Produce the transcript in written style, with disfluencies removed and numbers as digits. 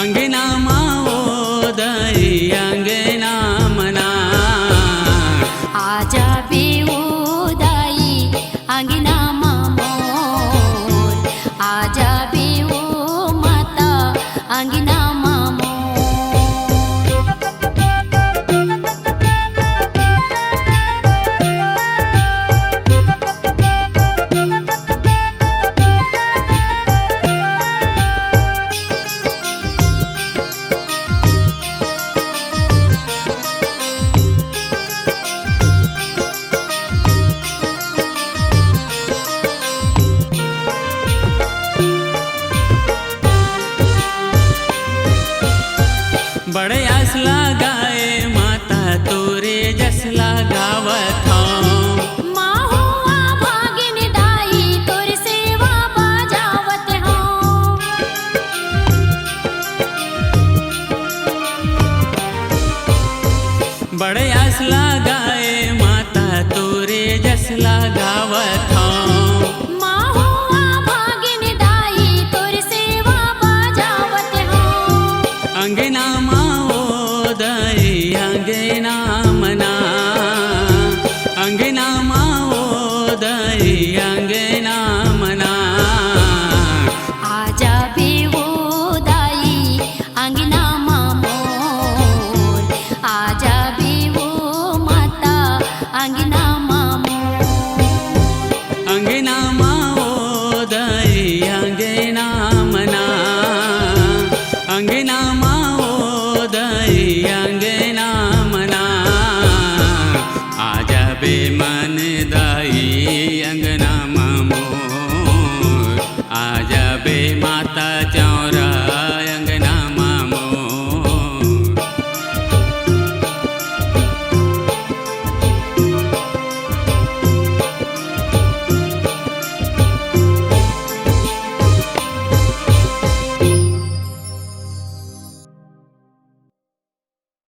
अंगना माओ दई अंगना मना आजा बेऊ दाई अंगना मामोर आजा बेऊ माता अंगना मामोर बड़े आस लगाए माता तोरे जस लगावत हूँ माँ हुआ भागिन दाई तोर सेवा बजावत हूँ बड़े आस लगाए माता तोरे जस लगावत हूँ माँ हुआ भागिन दाई तोर सेवा बजावत हूँ अंगना माओ दई अंगना मना अंगना माओ दई अंगना मना आजा बेऊ दाई अंगना मामोर आजा बेऊ माता अंगना मामोर अंगना माओ दई अंगना मना अंगना माओ दई अंगना मना आजा बे मन दई अंगना